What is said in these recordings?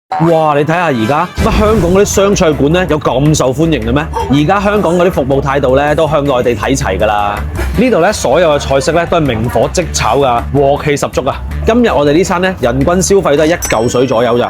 哇！你睇下而家乜香港嗰啲湘菜館咧有咁受歡迎嘅咩？而家香港嗰啲服務態度咧都向內地睇齊㗎啦。呢度咧所有嘅菜式咧都係明火即炒㗎，鑊氣十足啊！今日我哋呢餐咧人均消費都係1嚿水左右咋。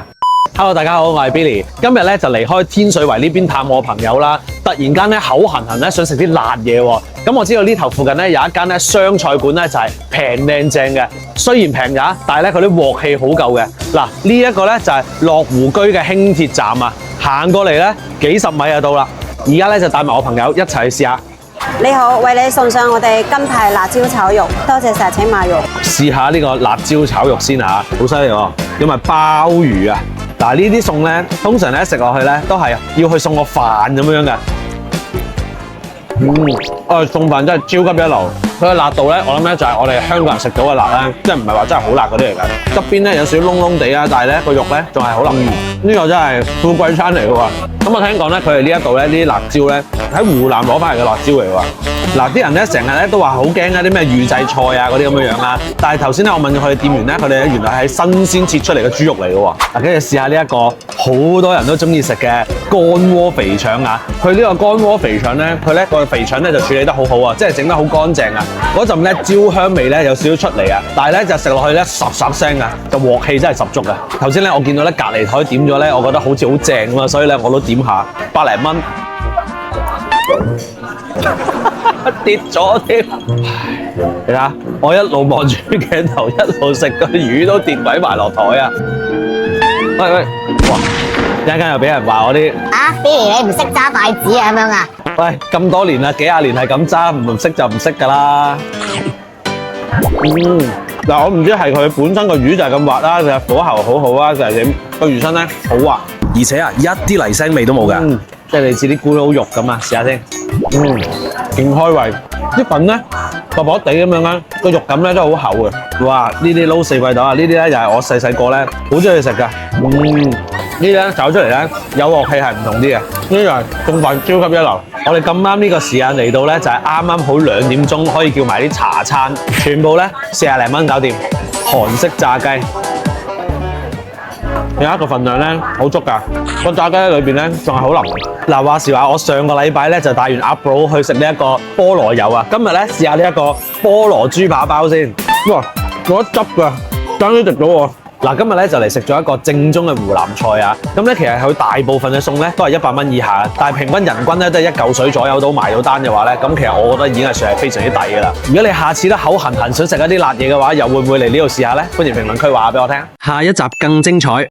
Hello， 大家好，我係 Billy。今日咧就離開天水圍呢邊探我朋友啦。突然間咧口痕痕咧想食啲辣嘢喎。咁我知道呢頭附近咧有一間咧湘菜館咧就係平靚正嘅。雖然平咋，但係咧佢啲鑊氣好夠嘅。嗱，呢一個咧就係樂湖居嘅輕鐵站啊。行過嚟咧幾十米就到啦。而家咧就帶埋我朋友一齊去試下。你好，為你送上我哋金牌辣椒炒肉，多謝晒，請買肉。試下呢個辣椒炒肉先嚇，好犀利喎！有埋鮑魚啊！嗱，呢啲餸咧，通常咧食落去咧都係要去餸個飯咁樣嘅。餸飯真係超級一流。佢嘅辣度咧，我諗咧就係我哋香港人食到嘅辣咧，即係唔係話真係好辣嗰啲嚟㗎。側邊咧有少少窿窿地啊，但係咧個肉咧仲係好腍。呢個真係富貴餐嚟嘅喎。咁我聽講咧，佢哋呢一度咧呢啲辣椒咧喺湖南攞翻嚟嘅辣椒嚟喎。嗱，啲人咧成日咧都話好驚啊啲咩預製菜啊嗰啲咁樣樣啦。但係頭先咧我問佢哋店員咧，佢哋咧原來係新鮮切出嚟嘅豬肉嚟嘅喎。嗱，跟住試下呢一個好多人都中意食嘅乾鍋肥腸啊。佢呢個乾鍋肥腸咧，佢咧個肥腸咧就處理得好好啊，即係整得好乾淨啊。嗰陣咧焦香味咧有少少出嚟啊，但係咧就食落去咧霎霎聲啊，就鑊氣真係十足啊！頭先咧我見到咧隔離台點咗咧，我覺得好似好正咁啊，所以咧我都點下100零蚊，跌咗添。你睇下，我一路望住鏡頭，一路食個魚都跌鬼埋落台啊！喂，哇！一陣間又俾人話我啲Billy 你唔識揸筷子啊咁樣啊？喂，咁多年啦，幾廿年係咁揸，唔識就唔識㗎啦。嗱，我唔知係佢本身個魚就係咁滑啦，定係火候好好啊，定係點？個魚身咧好滑，而且啊一啲泥腥味都冇㗎，即係類似啲咕嚕肉咁啊！試下先，勁開胃。啲粉咧薄薄地咁樣啦，個肉感咧都好厚嘅。哇！呢啲撈四季豆啊，呢啲咧又係我細細個咧好中意食㗎。呢啲咧炒出嚟咧有鑊氣係唔同啲嘅，呢就係餸飯超級一流。我哋咁啱呢個時間嚟到咧，就係啱啱好2點鐘可以叫埋啲茶餐，全部咧40零蚊搞掂。韓式炸雞，有一個份量咧好足㗎，個炸雞喺裏邊咧仲係好腍。嗱，話時話我上個禮拜咧就帶完阿 Bro 去食呢一個菠蘿油啊，今日咧試下呢一個菠蘿豬扒包先。哇，冇得汁㗎，爭啲食到喎。嗱，今日咧就嚟食咗一個正宗嘅湖南菜啊！咁咧其實佢大部分嘅餸咧都係100蚊以下，但係平均人均咧都係1嚿水左右到埋到單嘅話咧，咁其實我覺得已經係算係非常之抵㗎啦。如果你下次都口痕痕想食一啲辣嘢嘅話，又會唔會嚟呢度試下咧？歡迎評論區話俾我聽。下一集更精彩。